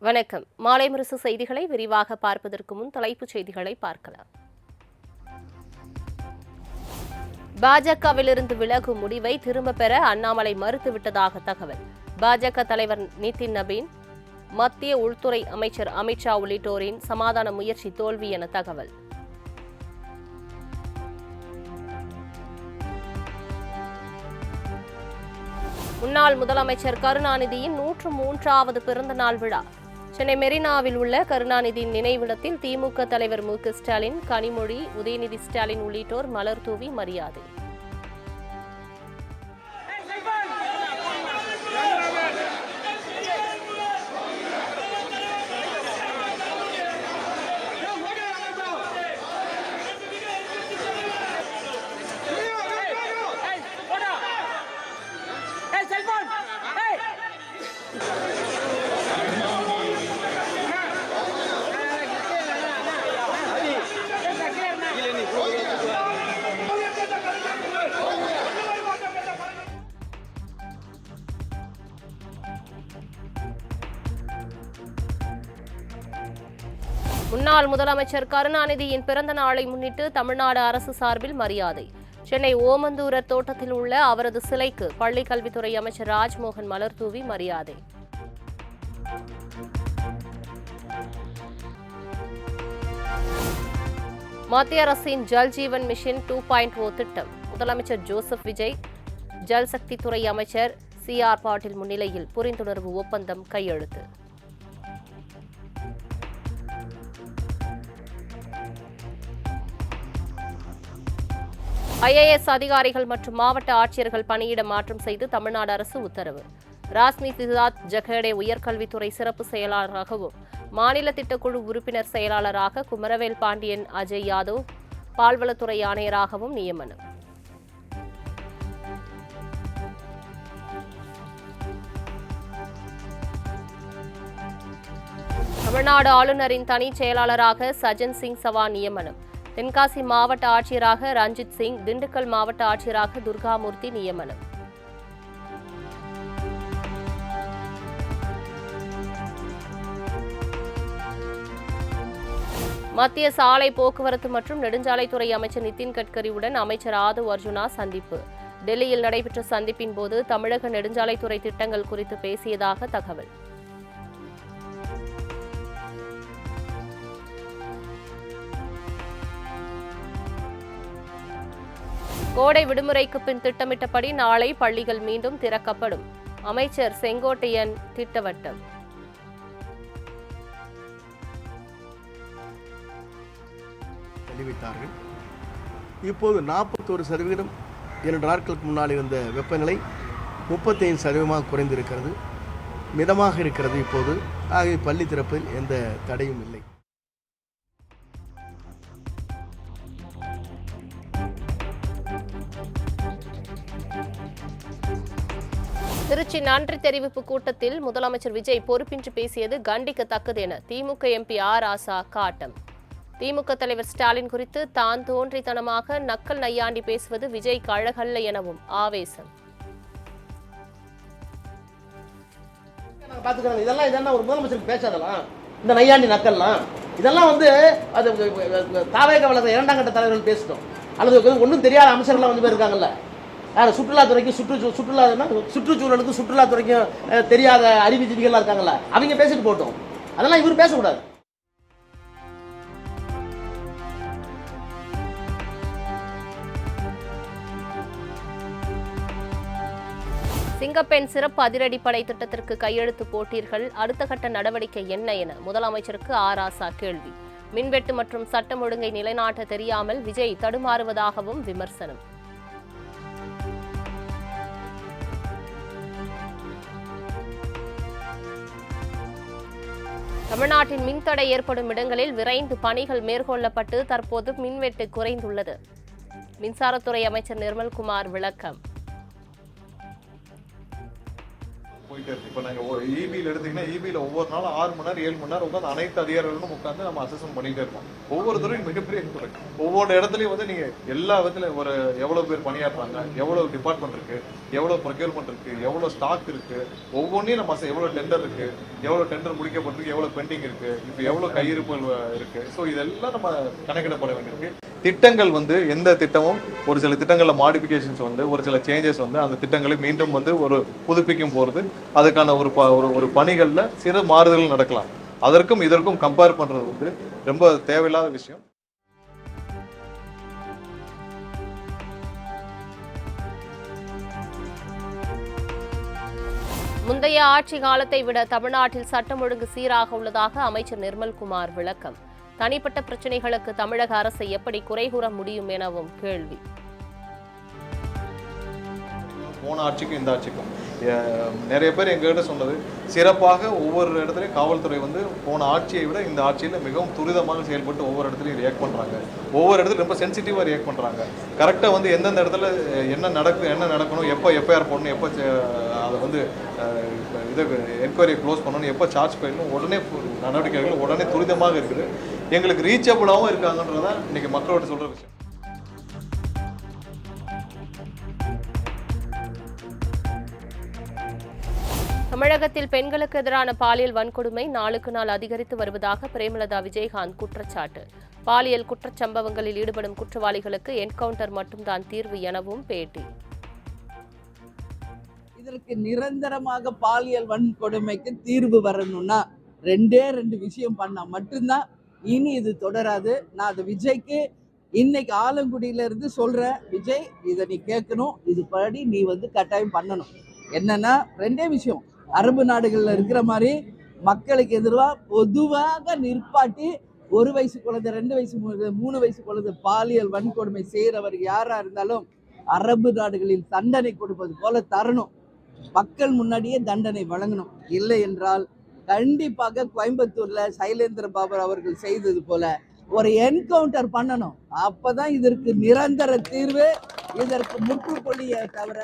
வணக்கம். மாலை முரசு செய்திகளை விரிவாக பார்ப்பதற்கு முன் தலைப்புச் செய்திகளை பார்க்கலாம். பாஜகவிலிருந்து விலகும் முடிவை திரும்பப் பெற அண்ணாமலை மறுத்துவிட்டதாக தகவல். பாஜக தலைவர் நிதின் நபீன், மத்திய உள்துறை அமைச்சர் அமித்ஷா உள்ளிட்டோரின் சமாதான முயற்சி தோல்வி என தகவல். முன்னாள் முதலமைச்சர் கருணாநிதியின் 103வது பிறந்த நாள் விழா. சென்னை மெரினாவில் உள்ள கருணாநிதியின் நினைவிடத்தில் திமுக தலைவர் மு க ஸ்டாலின், கனிமொழி, உதயநிதி ஸ்டாலின் உள்ளிட்டோர் மலர் தூவி மரியாதை. முன்னாள் முதலமைச்சர் கருணாநிதியின் பிறந்த நாளை முன்னிட்டு தமிழ்நாடு அரசு சார்பில் மரியாதை. சென்னை ஓமந்தூரர் தோட்டத்தில் உள்ள அவரது சிலைக்கு பள்ளிக் கல்வித்துறை அமைச்சர் ராஜ்மோகன் மலர் தூவி மரியாதை. மத்திய அரசின் ஜல் ஜீவன் மிஷன் 2.0 திட்டம். முதலமைச்சர் ஜோசப் விஜய், ஜல் சக்தி துறை அமைச்சர் CR பாட்டீல் முன்னிலையில் புரிந்துணர்வு ஒப்பந்தம் கையெழுத்து. IAS அதிகாரிகள் மற்றும் மாவட்ட ஆட்சியர்கள் பணியிட மாற்றம் செய்து தமிழ்நாடு அரசு உத்தரவு. ராஸ்மி சித்தார்த் ஜகடே உயர்கல்வித்துறை சிறப்பு செயலாளராகவும், மாநில திட்டக்குழு உறுப்பினர் செயலாளராக குமரவேல் பாண்டியன், அஜய் யாதவ் பால்வளத்துறை ஆணையராகவும் நியமனம். தமிழ்நாடு ஆளுநரின் தனி செயலாளராக சஜன் சிங் சவான் நியமனம். தென்காசி மாவட்ட ஆட்சியராக ரஞ்சித் சிங், திண்டுக்கல் மாவட்ட ஆட்சியராக துர்காமூர்த்தி நியமனம். மத்திய சாலை போக்குவரத்து மற்றும் நெடுஞ்சாலைத்துறை அமைச்சர் நிதின் கட்கரியுடன் அமைச்சர் ஆதவ் அர்ஜுனா சந்திப்பு. டெல்லியில் நடைபெற்ற சந்திப்பின் போது தமிழக நெடுஞ்சாலைத்துறை திட்டங்கள் குறித்து பேசியதாக தகவல். கோடை விடுமுறைக்கு பின் திட்டமிட்டபடி நாளை பள்ளிகள் மீண்டும் திறக்கப்படும். அமைச்சர் செங்கோட்டையன் திட்டவட்டம். தெரிவித்தார்கள். இப்போது 41%, 2 நாட்களுக்கு முன்னால் இருந்த வெப்பநிலை 35% குறைந்திருக்கிறது. மிதமாக இருக்கிறது இப்போது. ஆகவே பள்ளி திறப்பில் எந்த தடையும் இல்லை. திருச்சி நன்றி தெரிவிப்பு கூட்டத்தில் முதலமைச்சர் விஜய் பொறுப்பின்றி பேசியது கண்டிக்கத்தக்கது என திமுக MP ஆர் ராசா காட்டம். திமுக தலைவர் ஸ்டாலின் குறித்து தான் தோன்றித்தனமாக நக்கல் நையாண்டி பேசுவது விஜய்க்கு அழகல்ல எனவும் ஆவேசம். இதெல்லாம் ஒரு முதலமைச்சருக்கு பேசாதலாம். இந்த நையாண்டி நக்கல்லாம் இதெல்லாம் அது தாவேக வளர்ந்த 2ஆம் கட்ட தலைவர்கள் பேசிட்டோம். அல்லது ஒன்றும் தெரியாத அமைச்சர்கள்லாம் இருக்காங்கல்ல. சுற்றுலாத்துறைக்கு சுற்றுச்சூழலுக்கு சுற்றுலாத்துறைக்கும் தெரியாத அறிவுஜீவிகள்லாம் இருக்காங்கல்ல, அவங்க பேசிட்டு போட்டோம். அதெல்லாம் இவர் பேசக்கூடாது. சிங்கப்பெண் சிறப்பு அதிரடிப்படை திட்டத்திற்கு கையெழுத்து போட்டீர்கள், அடுத்த கட்ட நடவடிக்கை என்ன என முதலமைச்சருக்கு ஆர் ராசா கேள்வி. மின்வெட்டு மற்றும் சட்டம் ஒழுங்கை நிலைநாட்ட தெரியாமல் விஜய் தடுமாறுவதாகவும் விமர்சனம். தமிழ்நாட்டின் மின்தடை ஏற்படும் இடங்களில் விரைந்து பணிகள் மேற்கொள்ளப்பட்டு தற்போது மின்வெட்டு குறைந்துள்ளது. மின்சாரத்துறை அமைச்சர் நிர்மல்குமார் விளக்கம். போயிட்டே இருக்கு. இப்போ நாங்கள் இபியில் எடுத்தீங்கன்னா இபியில் ஒவ்வொரு நாளும் 6 மணி நேரம் 7 மணி நேரம் உட்காந்து அனைத்து அதிகாரிகளும் உட்காந்து நம்ம அசஸ்மெண்ட் பண்ணிட்டே இருக்கோம். ஒவ்வொருத்தரும் மிகப்பெரிய குறை. ஒவ்வொரு இடத்துலையும் வந்து நீங்கள் எல்லா விதத்துலையும் ஒரு எவ்வளோ பேர் பணியாற்றுறாங்க, எவ்வளோ டிபார்ட்மெண்ட் இருக்கு, எவ்வளோ ப்ரொக்யூர்மெண்ட் இருக்கு, எவ்வளோ ஸ்டாக் இருக்கு, ஒவ்வொன்றையும் நம்ம எவ்வளோ டெண்டர் இருக்கு, எவ்வளோ டெண்டர் முடிக்கப்பட்டிருக்கு, எவ்வளோ பெண்டிங் இருக்கு, இப்போ எவ்வளோ கையிருப்புகள் இருக்கு. ஸோ இதெல்லாம் நம்ம கணக்கிடப்பட வேண்டியிருக்கு. திட்டங்கள் வந்து எந்த திட்டமும் ஒரு சில திட்டங்களில் மாடிஃபிகேஷன்ஸ் வந்து ஒரு சில சேஞ்சஸ் வந்து அந்த திட்டங்களை மீண்டும் வந்து ஒரு புதுப்பிக்கும் போகிறது அதுக்கான ஒரு பணிகளில் சிறு மாறுதல்கள் நடக்கலாம். அதற்கும் இதற்கும் கம்பேர் பண்ணுறது வந்து ரொம்ப தேவையில்லாத விஷயம். முந்தைய ஆட்சி காலத்தை விட தமிழ்நாட்டில் சட்டம் ஒழுங்கு சீராக உள்ளதாக அமைச்சர் நிர்மல்குமார் விளக்கம். தனிப்பட்ட பிரச்சனைகளுக்கு தமிழக அரசை எப்படி குறை கூற முடியும் எனவும் கேள்வி. போன ஆட்சிக்கும் இந்த ஆட்சிக்கும் நிறைய பேர் எங்ககிட்ட சொன்னது சிறப்பாக ஒவ்வொரு இடத்துலையும் காவல்துறை வந்து போன ஆட்சியை விட இந்த ஆட்சியில் மிகவும் துரிதமாக செயல்பட்டு ஒவ்வொரு இடத்துலையும் ரியாக்ட் பண்ணுறாங்க. ஒவ்வொரு இடத்துலையும் ரொம்ப சென்சிட்டிவாக ரியாக்ட் பண்ணுறாங்க. கரெக்டாக வந்து எந்தெந்த இடத்துல என்ன நடக்கணும், எப்போ எஃப்ஐஆர் போடணும், எப்போ அதை வந்து இதை என்கொயரி க்ளோஸ் பண்ணணும், எப்போ சார்ஜ் பண்ணணும், உடனே நடவடிக்கைகள் உடனே துரிதமாக இருக்குது. எங்களுக்கு ரீச்சபிளாகவும் இருக்காங்கன்றதான் இன்னைக்கு மக்களோட சொல்கிற விஷயம். தமிழகத்தில் பெண்களுக்கு எதிரான பாலியல் வன்கொடுமை நாளுக்கு நாள் அதிகரித்து வருவதாக பிரேமலதா விஜயகாந்த் குற்றச்சாட்டு. பாலியல் குற்றச்சம்பவங்களில் ஈடுபடும் குற்றவாளிகளுக்கு என்கவுண்டர் மட்டும்தான் தீர்வு எனவும் பேட்டி. இதற்கு நிரந்தரமாக பாலியல் வன்கொடுமைக்கு தீர்வு வரணும்னா 2 விஷயம் பண்ணா மட்டும்தான் இனி இது தொடராது. நான் அது விஜய்க்கு இன்னைக்கு ஆலங்குடியில இருந்து சொல்றேன், விஜய் இதை நீ கேட்கணும், இது படி நீ வந்து கட்டாயம் பண்ணணும். என்னன்னா 2 விஷயம். அரபு நாடுகள்ல இருக்கிற மாதிரி மக்களுக்கு எதிராக பொதுவாக நிற்பாட்டி 1 வயசு குழந்தை, 2 வயசு 3 வயசு குழந்தை பாலியல் வன்கொடுமை செய்யறவர் யாரா இருந்தாலும் அரபு நாடுகளில் தண்டனை கொடுப்பது போல தரணும். மக்கள் முன்னாடியே தண்டனை வழங்கணும். இல்லை என்றால் கண்டிப்பாக கோயம்புத்தூர்ல சைலேந்திர பாபு அவர்கள் செய்தது போல ஒரு என்கவுண்டர் பண்ணணும். அப்பதான் இதற்கு நிரந்தர தீர்வு, இதற்கு முற்றுப்புள்ளியை தவிர.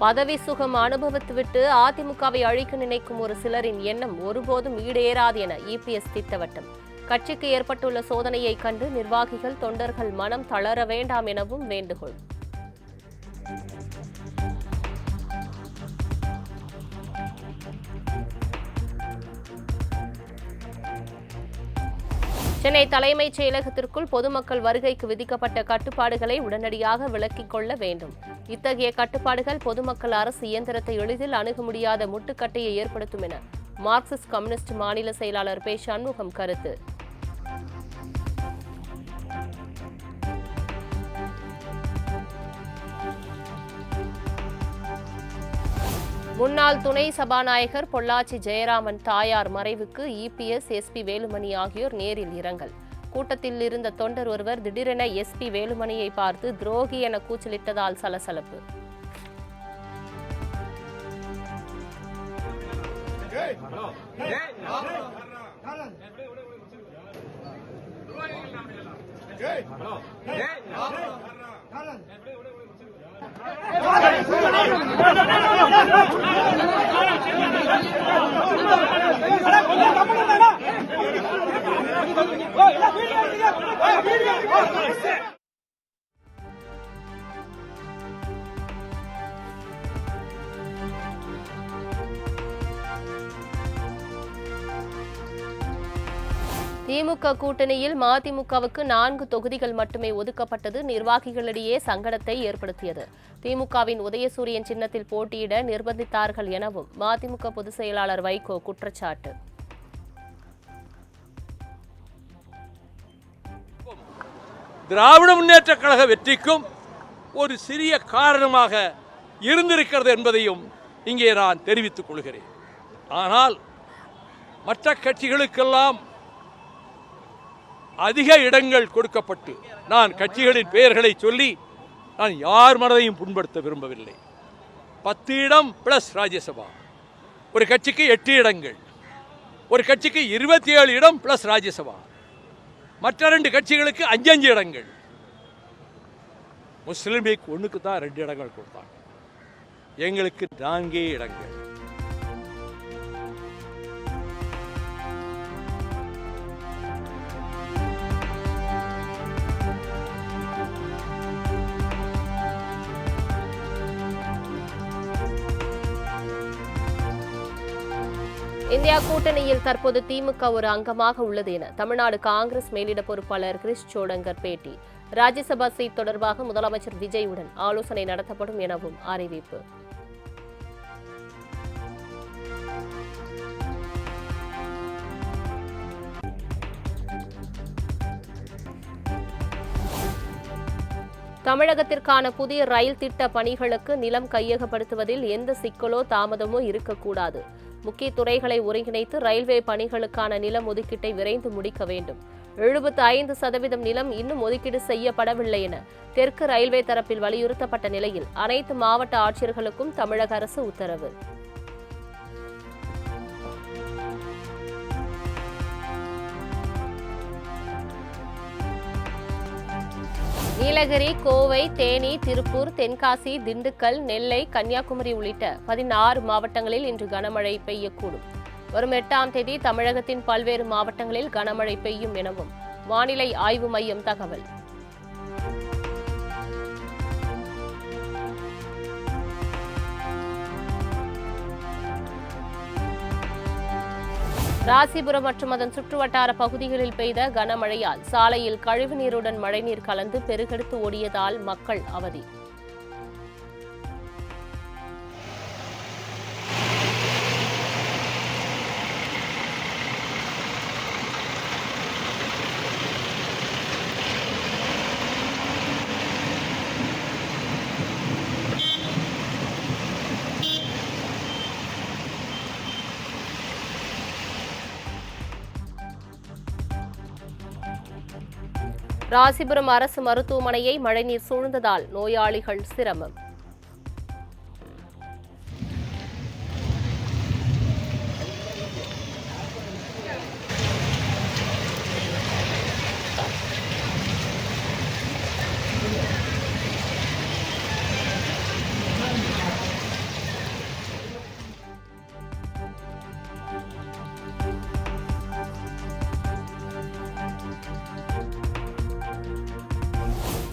பதவி சுகம் அனுபவித்துவிட்டு அதிமுகவை அழிக்க நினைக்கும் ஒரு சிலரின் எண்ணம் ஒருபோதும் ஈடேறாது என இபிஎஸ் திட்டவட்டம். கட்சிக்கு ஏற்பட்டுள்ள சோதனையை கண்டு நிர்வாகிகள் தொண்டர்கள் மனம் தளர வேண்டாம் எனவும் வேண்டுகோள். சென்னை தலைமைச் செயலகத்திற்குள் பொதுமக்கள் வருகைக்கு விதிக்கப்பட்ட கட்டுப்பாடுகளை உடனடியாக விலக்கிக் கொள்ள வேண்டும். இத்தகைய கட்டுப்பாடுகள் பொதுமக்கள் அரசு இயந்திரத்தை எளிதில் அணுக முடியாத முட்டுக்கட்டையை ஏற்படுத்தும் என மார்க்சிஸ்ட் கம்யூனிஸ்ட் மாநில செயலாளர் பே. சண்முகம் கருத்து. முன்னாள் துணை சபாநாயகர் பொள்ளாச்சி ஜெயராமன் தாயார் மறைவுக்கு இபிஎஸ், எஸ்பி வேலுமணி ஆகியோர் நேரில் இரங்கல். கூட்டத்தில் இருந்த தொண்டர் ஒருவர் திடீரென எஸ்பி வேலுமணியை பார்த்து துரோகி என கூச்சலிட்டதால் சலசலப்பு. திமுக கூட்டணியில் மதிமுகவுக்கு 4 தொகுதிகள் மட்டுமே ஒதுக்கப்பட்டது நிர்வாகிகளிடையே சங்கடத்தை ஏற்படுத்தியது. திமுகவின் உதயசூரியன் சின்னத்தில் போட்டியிட நிர்பந்தித்தார்கள் எனவும் மதிமுக பொதுச் செயலாளர் வைகோ குற்றச்சாட்டு. திராவிட முன்னேற்றக் கழக வெற்றிக்கும் ஒரு சிறிய காரணமாக இருந்திருக்கிறது என்பதையும் இங்கே நான் தெரிவித்துக் கொள்கிறேன். ஆனால் மற்ற கட்சிகளுக்கெல்லாம் அதிக இடங்கள் கொடுக்கப்பட்டு, நான் கட்சிகளின் பெயர்களை சொல்லி நான் யார் மனதையும் புண்படுத்த விரும்பவில்லை. 10 இடம் பிளஸ் ராஜ்யசபா, ஒரு கட்சிக்கு 8 இடங்கள், ஒரு கட்சிக்கு 27 இடம் பிளஸ் ராஜ்யசபா, மற்ற 2 கட்சிகளுக்கு 5 இடங்கள். முஸ்லீம் லீக் 1க்கு தான் 2 இடங்கள் கொடுத்தாங்க. எங்களுக்கு 4 இடங்கள். இந்தியா கூட்டணியில் தற்போது திமுக ஒரு அங்கமாக உள்ளது என தமிழ்நாடு காங்கிரஸ் மேலிட பொறுப்பாளர் கிரிஷ் சோடங்கர் பேட்டி. ராஜ்யசபா சீட் தொடர்பாக முதலமைச்சர் விஜயுடன் ஆலோசனை நடத்தப்படும் எனவும் அறிவிப்பு. தமிழகத்திற்கான புதிய ரயில் திட்ட பணிகளுக்கு நிலம் கையகப்படுத்துவதில் எந்த சிக்கலோ தாமதமோ இருக்கக்கூடாது. முக்கிய துறைகளை ஒருங்கிணைத்து ரயில்வே பணிகளுக்கான நிலம் ஒதுக்கீட்டை விரைந்து முடிக்க வேண்டும். 75% நிலம் இன்னும் ஒதுக்கீடு செய்யப்படவில்லை என தெற்கு ரயில்வே தரப்பில் வலியுறுத்தப்பட்ட நிலையில் அனைத்து மாவட்ட ஆட்சியர்களுக்கும் தமிழக அரசு உத்தரவு. நீலகிரி, கோவை, தேனி, திருப்பூர், தென்காசி, திண்டுக்கல், நெல்லை, கன்னியாகுமரி உள்ளிட்ட 16 மாவட்டங்களில் இன்று கனமழை பெய்யக்கூடும். வரும் 8ஆம் தேதி தமிழகத்தின் பல்வேறு மாவட்டங்களில் கனமழை பெய்யும் எனவும் வானிலை ஆய்வு மையம் தகவல். ராசிபுரம் மற்றும் அதன் சுற்றுவட்டார பகுதிகளில் பெய்த கனமழையால் சாலையில் கழிவுநீருடன் மழைநீர் கலந்து பெருக்கெடுத்து ஓடியதால் மக்கள் அவதி. ராசிபுரம் அரசு மருத்துவமனையை மழைநீர் சூழ்ந்ததால் நோயாளிகள் சிரமம்.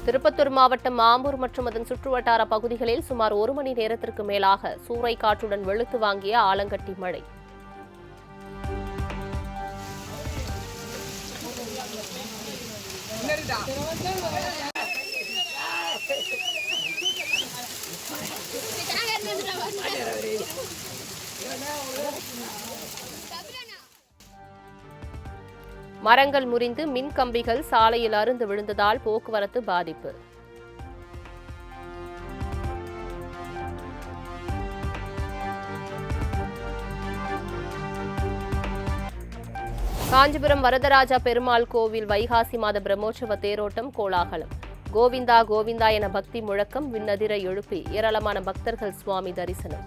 திருப்பத்தூர் மாவட்டம் ஆம்பூர் மற்றும் அதன் சுற்றுவட்டார பகுதிகளில் சுமார் 1 மணி நேரத்திற்கு மேலாக சூறை காற்றுடன் வெளுத்து வாங்கிய ஆலங்கட்டி மழை. மரங்கள் முறிந்து மின் கம்பிகள் சாலையில் அறுந்து விழுந்ததால் போக்குவரத்து பாதிப்பு. காஞ்சிபுரம் வரதராஜா பெருமாள் கோவில் வைகாசி மாத பிரம்மோற்சவ தேரோட்டம் கோலாகலம். கோவிந்தா கோவிந்தா என பக்தி முழக்கம் விண்ணதிர எழுப்பி ஏராளமான பக்தர்கள் சுவாமி தரிசனம்.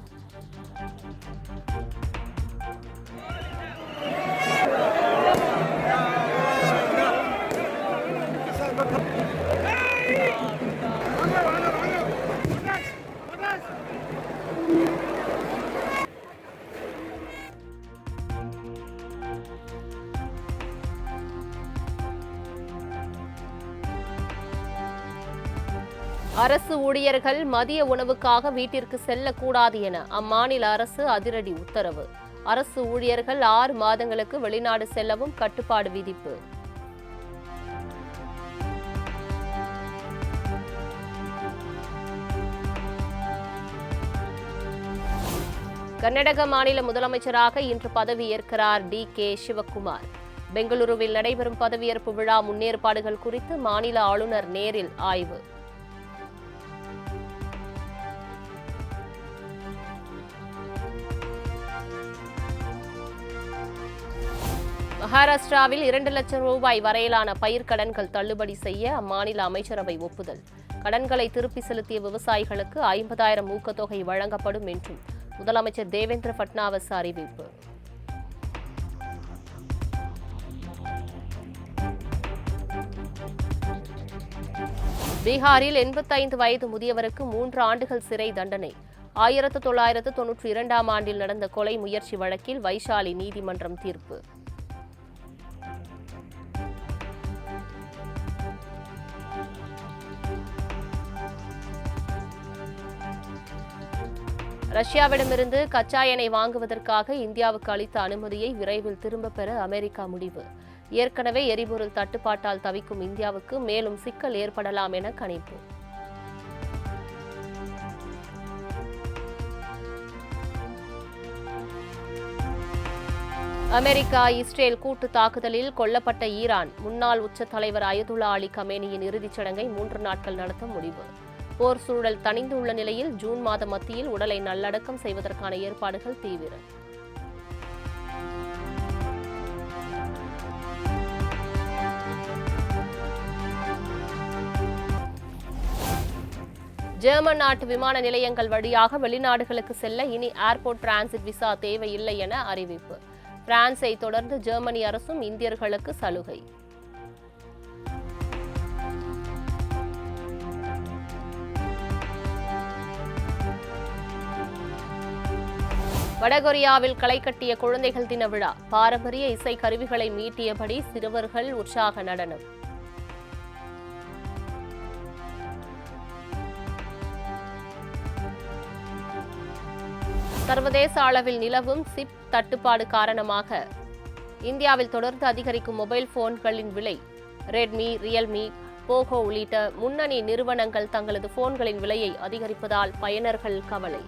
அரசு ஊழியர்கள் மதிய உணவுக்காக வீட்டிற்கு செல்லக்கூடாது என அம்மாநில அரசு அதிரடி உத்தரவு. அரசு ஊழியர்கள் 6 மாதங்களுக்கு வெளிநாடு செல்லவும் கட்டுப்பாடு விதிப்பு. கர்நாடக மாநில முதலமைச்சராக இன்று பதவியேற்கிறார் டி.கே. சிவக்குமார். பெங்களூருவில் நடைபெறும் பதவியேற்பு விழா முன்னேற்பாடுகள் குறித்து மாநில ஆளுநர் நேரில் ஆய்வு. மகாராஷ்டிராவில் 2 லட்சம் ரூபாய் வரையிலான பயிர்க்கடன்கள் தள்ளுபடி செய்ய அம்மாநில அமைச்சரவை ஒப்புதல். கடன்களை திருப்பி செலுத்திய விவசாயிகளுக்கு 50,000 ஊக்கத்தொகை வழங்கப்படும் என்றும் முதலமைச்சர் தேவேந்திர பட்னாவிஸ் அறிவிப்பு. பீகாரில் 85 வயது முதியவருக்கு 3 ஆண்டுகள் சிறை தண்டனை. 1992ஆம் ஆண்டில் நடந்த கொலை முயற்சி வழக்கில் வைஷாலி நீதிமன்றம் தீர்ப்பு. ரஷ்யாவிடமிருந்து கச்சா எண்ணெய் வாங்குவதற்காக இந்தியாவுக்கு அளித்த அனுமதியை விரைவில் திரும்பப் பெற அமெரிக்கா முடிவு. ஏற்கனவே எரிபொருள் தட்டுப்பாட்டால் தவிக்கும் இந்தியாவுக்கு மேலும் சிக்கல் ஏற்படலாம் என கணிப்பு. அமெரிக்கா இஸ்ரேல் கூட்டு தாக்குதலில் கொல்லப்பட்ட ஈரான் முன்னாள் உச்ச தலைவர் அயதுல்லா அலி கமேனியின் இறுதிச் சடங்கை 3 நாட்கள் நடத்த முடிவு. போர் சூழல் தணிந்துள்ள நிலையில் ஜூன் மாத மத்தியில் உடலை நல்லடக்கம் செய்வதற்கான ஏற்பாடுகள் தீவிரம். ஜெர்மன் நாட்டு விமான நிலையங்கள் வழியாக வெளிநாடுகளுக்கு செல்ல இனி ஏர்போர்ட் டிரான்சிட் விசா தேவையில்லை என அறிவிப்பு. பிரான்ஸை தொடர்ந்து ஜெர்மனி அரசும் இந்தியர்களுக்கு சலுகை. வடகொரியாவில் களை கட்டிய குழந்தைகள் தின விழா. பாரம்பரிய இசை கருவிகளை மீட்டியபடி சிறுவர்கள் உற்சாக நடனம். சர்வதேச அளவில் நிலவும் சிப் தட்டுப்பாடு காரணமாக இந்தியாவில் தொடர்ந்து அதிகரிக்கும் மொபைல் போன்களின் விலை. ரெட்மி, ரியல்மி, போகோ உள்ளிட்ட முன்னணி நிறுவனங்கள் தங்களது போன்களின் விலையை அதிகரிப்பதால் பயனர்கள் கவலை.